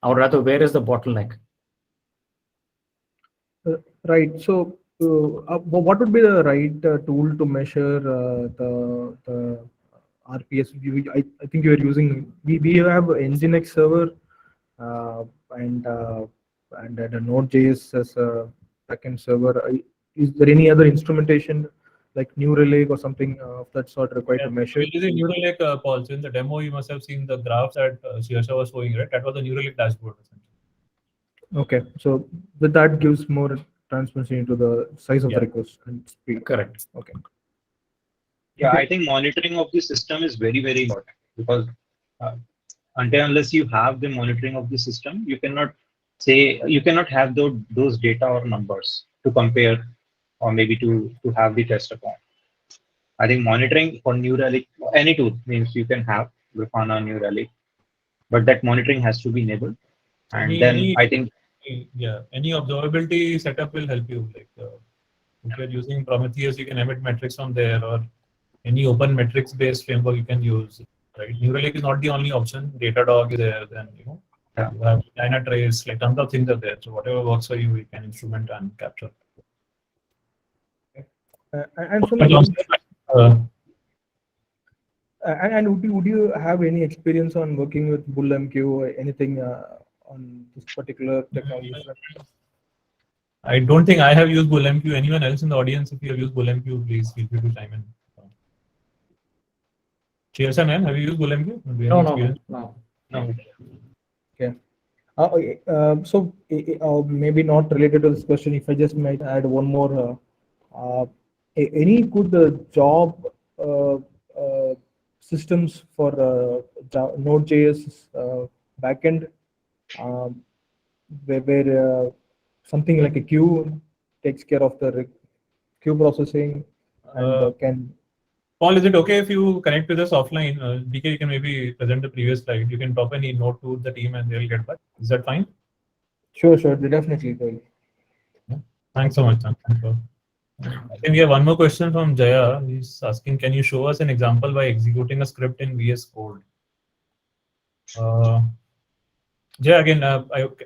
or rather where is the bottleneck. Right. So, what would be the right tool to measure the RPS? I think you are using. We have Nginx server uh, and the Node.js as a backend server. Is there any other instrumentation like New Relic or something of that sort required to measure? We're using New Relic, Paul. So in the demo, you must have seen the graphs that Sriharsha was showing, right? That was the New Relic dashboard. Okay, so that gives more transparency into the size of the request and speed. Correct. Okay. Yeah, I think monitoring of the system is very, very important because until unless you have the monitoring of the system, you cannot have those data or numbers to compare or maybe to have the test upon. I think monitoring for New Relic, any tool means you can have Grafana, New Relic, but that monitoring has to be enabled. And I think any observability setup will help you. Like if you're using Prometheus, you can emit metrics from there, or any open metrics based framework you can use. Right, New Relic is not the only option. Datadog is there. Then you have Dynatrace. Like tons of things are there. So whatever works for you, you can instrument and capture. And would you have any experience on working with BullMQ or anything on this particular technology? I don't think I have used BullMQ. Anyone else in the audience, if you have used BullMQ, please feel free to chime in. Cheers, Nayan, have you used BullMQ? No. Okay. So maybe not related to this question. If I just might add one more, any good job systems for Node.js backend, where something like a queue takes care of the queue processing and can. Paul, is it okay if you connect with us offline? BK, you can maybe present the previous slide. You can drop any note to the team and they'll get back. Is that fine? Sure, definitely. Yeah. Thanks so much. I think we have one more question from Jaya. He's asking, can you show us an example by executing a script in VS Code? Jaya, again,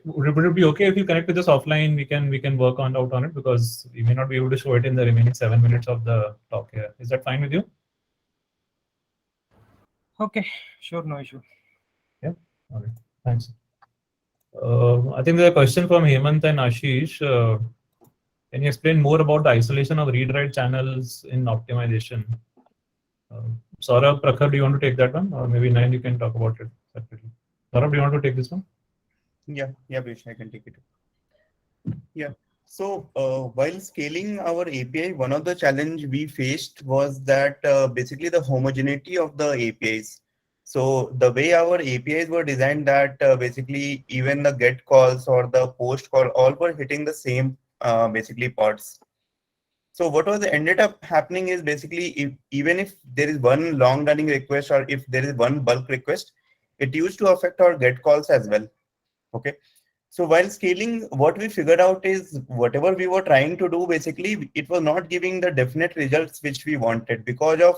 would it be okay if you connect with us offline? We can work out on it because we may not be able to show it in the remaining 7 minutes of the talk here. Is that fine with you? Okay, sure, no issue. Yeah. All right. Thanks. I think there's a question from Hemant and Ashish. Can you explain more about the isolation of read-write channels in optimization? Saurabh, Prakhar, do you want to take that one? Or maybe Nayan, you can talk about it separately. Saurabh, do you want to take this one? Yeah, Brish, I can take it. Yeah. So while scaling our API, one of the challenge we faced was that basically the homogeneity of the APIs. So the way our APIs were designed that basically even the get calls or the post call all were hitting the same basically pods. So what was ended up happening is basically even if there is one long running request or if there is one bulk request, it used to affect our get calls as well. Okay. So while scaling, what we figured out is whatever we were trying to do, basically, it was not giving the definite results which we wanted because of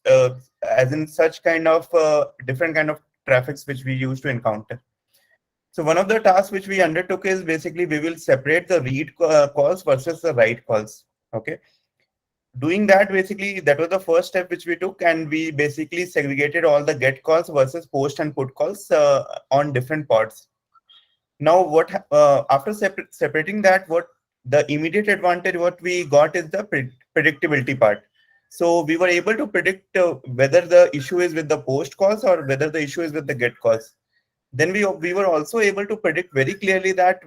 as in such kind of different kind of traffics which we used to encounter. So one of the tasks which we undertook is basically we will separate the read calls versus the write calls. Okay. Doing that, basically, that was the first step which we took, and we basically segregated all the get calls versus post and put calls on different pods. Now, after separating that, what the immediate advantage what we got is the predictability part. So we were able to predict whether the issue is with the post calls or whether the issue is with the get calls. Then we were also able to predict very clearly that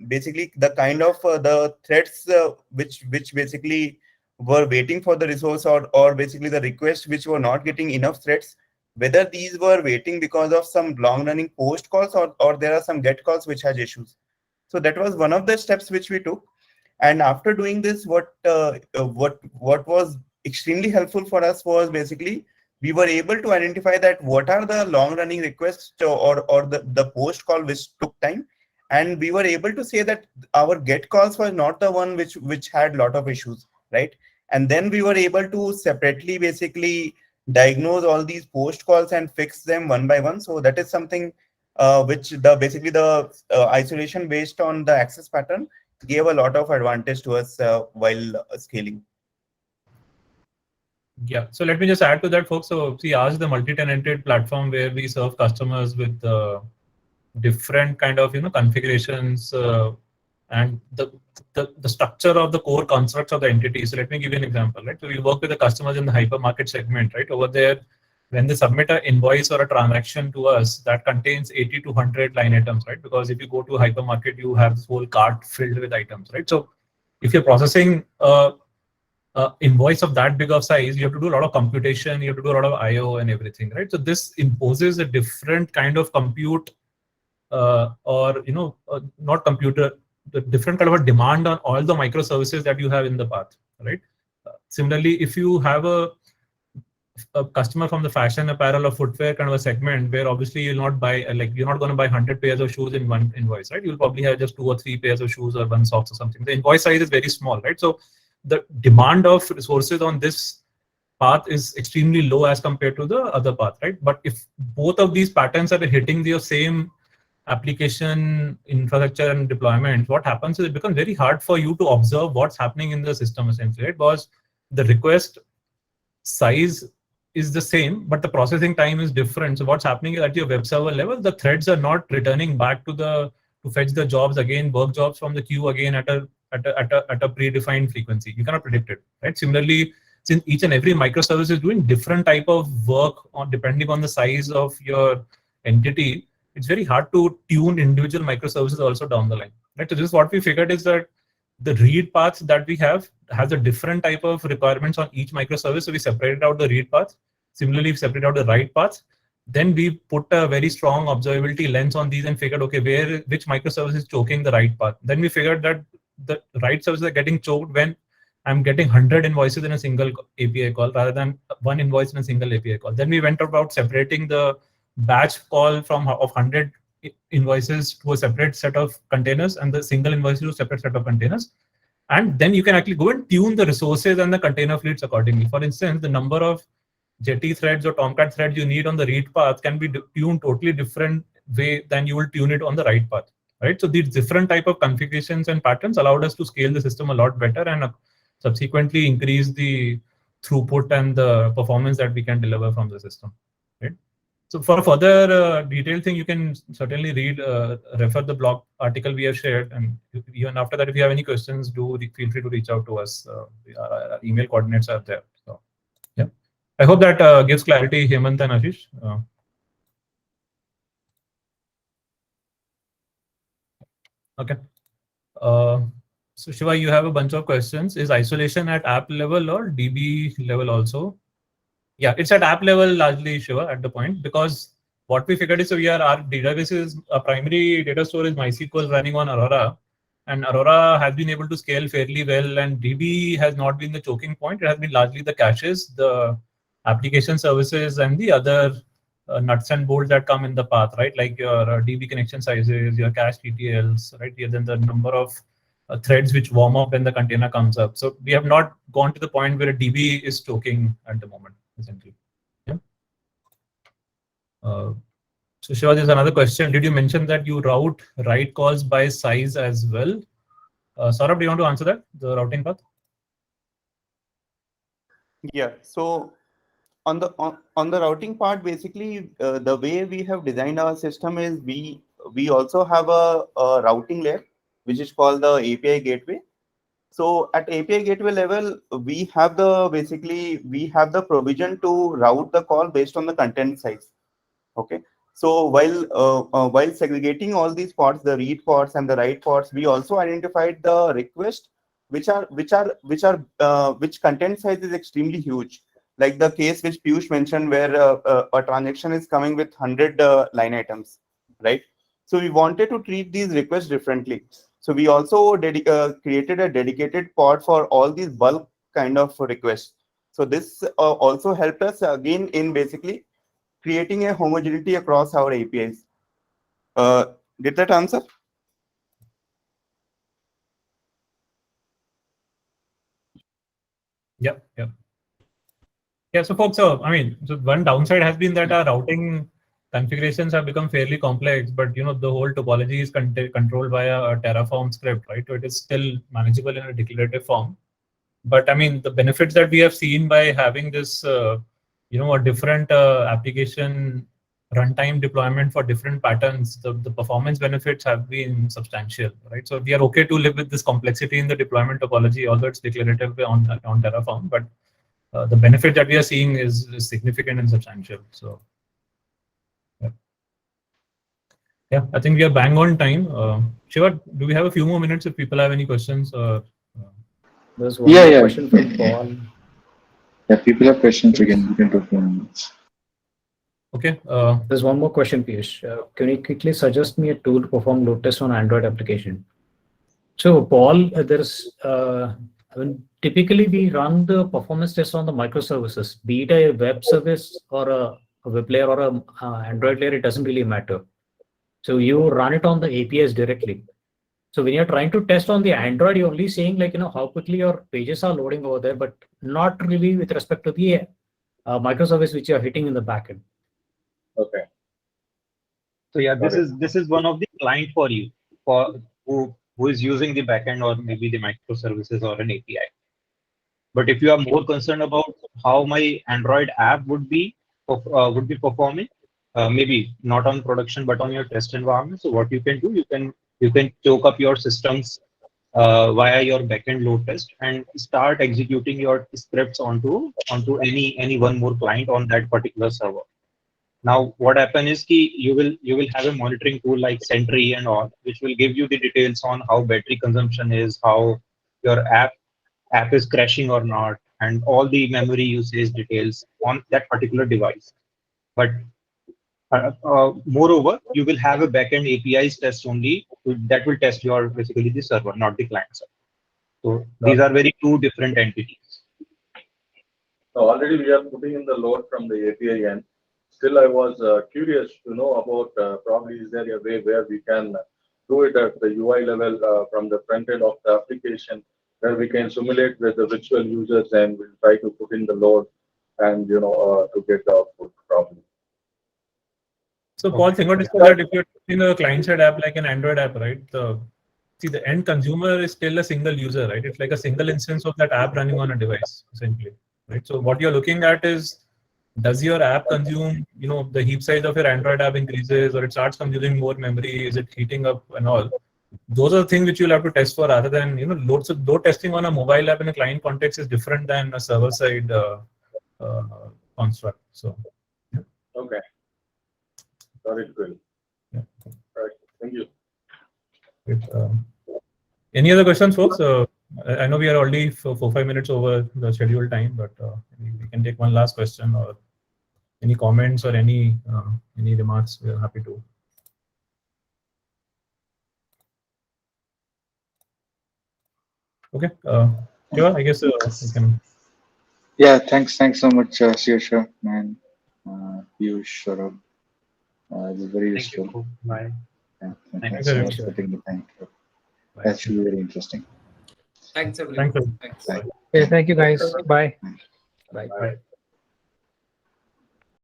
basically the kind of the threads which basically were waiting for the resource, or basically the requests which were not getting enough threads, whether these were waiting because of some long running post calls, or there are some get calls which has issues. So that was one of the steps which we took. And after doing this, what was extremely helpful for us was basically we were able to identify that what are the long running requests or the post call which took time, and we were able to say that our get calls was not the one which had lot of issues, right? And then we were able to separately basically diagnose all these post calls and fix them one by one. So that is something which basically the isolation based on the access pattern gave a lot of advantage to us while scaling. Yeah, so let me just add to that, folks. So see, ours is the multi-tenanted platform where we serve customers with different kind of configurations and the structure of the core constructs of the entity. So let me give you an example, right? So we work with the customers in the hypermarket segment, right? Over there, when they submit an invoice or a transaction to us, that contains 80 to 100 line items, right? Because if you go to a hypermarket, you have this whole cart filled with items, right? So if you're processing invoice of that big of size, you have to do a lot of computation, you have to do a lot of IO and everything, right? So this imposes a different kind of compute or not computer, the different kind of a demand on all the microservices that you have in the path, right? Similarly, if you have a customer from the fashion apparel or footwear kind of a segment where obviously you'll not buy you're not going to buy 100 pairs of shoes in one invoice, right? You'll probably have just 2 or 3 pairs of shoes or one socks or something. The invoice size is very small, right? So the demand of resources on this path is extremely low as compared to the other path, right? But if both of these patterns are hitting the same application infrastructure and deployment, what happens is it becomes very hard for you to observe what's happening in the system essentially, right? Because the request size is the same, but the processing time is different. So what's happening is at your web server level, the threads are not returning back to fetch the jobs again, work jobs from the queue again at a predefined frequency. You cannot predict it, right? Similarly, since each and every microservice is doing different type of work depending on the size of your entity, it's very hard to tune individual microservices also down the line, right? So this is what we figured is that the read paths that we have has a different type of requirements on each microservice. So we separated out the read paths. Similarly, we separated out the write paths. Then we put a very strong observability lens on these and figured, okay, which microservice is choking the write path. Then we figured that the write services are getting choked when I'm getting 100 invoices in a single API call rather than one invoice in a single API call. Then we went about separating the batch call of 100 invoices to a separate set of containers and the single invoice to a separate set of containers. And then you can actually go and tune the resources and the container fleets accordingly. For instance, the number of Jetty threads or Tomcat threads you need on the read path can be tuned totally different way than you will tune it on the write path, right? So these different type of configurations and patterns allowed us to scale the system a lot better and subsequently increase the throughput and the performance that we can deliver from the system, right? So for a further detailed thing, you can certainly refer the blog article we have shared. And even after that, if you have any questions, feel free to reach out to us. Our email coordinates are there. So, yeah. I hope that gives clarity, Hemant and Ashish. Okay. So Shiva, you have a bunch of questions. Is isolation at app level or DB level also? Yeah, it's at app level largely, Shiva, at the point, because what we figured is, so our database is, our primary data store is MySQL running on Aurora, and Aurora has been able to scale fairly well, and DB has not been the choking point. It has been largely the caches, the application services, and the other nuts and bolts that come in the path, right? Like your DB connection sizes, your cache TTLs, right? Yeah, then the number of threads which warm up when the container comes up. So we have not gone to the point where a DB is choking at the moment. essentially. Yeah. So Shiva, there's another question. Did you mention that you route write calls by size as well? Saurabh, do you want to answer that, the routing path? Yeah. So on the routing part, basically, the way we have designed our system is we also have a routing layer, which is called the API gateway. So at API gateway level, we have the provision to route the call based on the content size. Okay. So while segregating all these pods, the read pods and the write pods, we also identified the request which content size is extremely huge. Like the case which Piyush mentioned, where a transaction is coming with 100 line items, right? So we wanted to treat these requests differently. So we also created a dedicated pod for all these bulk kind of requests. So this also helped us again in basically creating a homogeneity across our APIs. Did that answer? Yep. Yep. Yeah. So folks, I mean, so one downside has been that our routing configurations have become fairly complex, but the whole topology is controlled by a Terraform script, right? So it is still manageable in a declarative form. But I mean, the benefits that we have seen by having this, a different application runtime deployment for different patterns, the performance benefits have been substantial, right? So we are okay to live with this complexity in the deployment topology, although it's declarative on Terraform, but the benefit that we are seeing is significant and substantial. So yeah, I think we are bang on time. Shiva, do we have a few more minutes if people have any questions? There's one more question from Paul. Yeah, people have questions again. You can talk for minutes. Okay. There's one more question, Piyush. Can you quickly suggest me a tool to perform load test on Android application? So, Paul, typically we run the performance test on the microservices, be it a web service or a web layer or a Android layer, it doesn't really matter. So you run it on the APIs directly. So when you're trying to test on the Android, you're only saying how quickly your pages are loading over there, but not really with respect to the microservice which you're hitting in the backend. Okay. So yeah, this is one of the client for you for who is using the backend or maybe the microservices or an API. But if you are more concerned about how my Android app would be performing, maybe not on production but on your test environment. So what you can do, you can choke up your systems via your backend load test and start executing your scripts onto any one more client on that particular server. Now, what happens is you will have a monitoring tool like Sentry and all, which will give you the details on how battery consumption is, how your app is crashing or not, and all the memory usage details on that particular device. But moreover, you will have a backend APIs test only that will test your basically the server, not the client server. So these are very two different entities. So already we are putting in the load from the API end. Still, I was curious to know about probably is there a way where we can do it at the UI level from the front end of the application, where we can simulate with the virtual users and we'll try to put in the load and to get the output probably. So Paul, think about it that if you're in a client-side app like an Android app, right? The end consumer is still a single user, right? It's like a single instance of that app running on a device, essentially, right? So what you're looking at is, does your app consume, the heap size of your Android app increases or it starts consuming more memory? Is it heating up and all? Those are the things which you'll have to test for rather than, load testing on a mobile app in a client context is different than a server-side construct. So, yeah. Okay. Got it, Will. Yeah. All right. Thank you. Any other questions, folks? I know we are already 4-5 minutes over the scheduled time, but we can take one last question or any comments or any remarks. We are happy to. Okay. Shiva, I guess we can. Yeah, thanks so much, Sriharsha and Piyush, Saurabh. It was very useful. Thank you. Bye. Yeah, Thank thanks you. so much for taking the time. That should be very interesting. Thanks, everyone. Thanks. Thanks. Bye. Okay, thank you guys. Bye. Bye. Bye.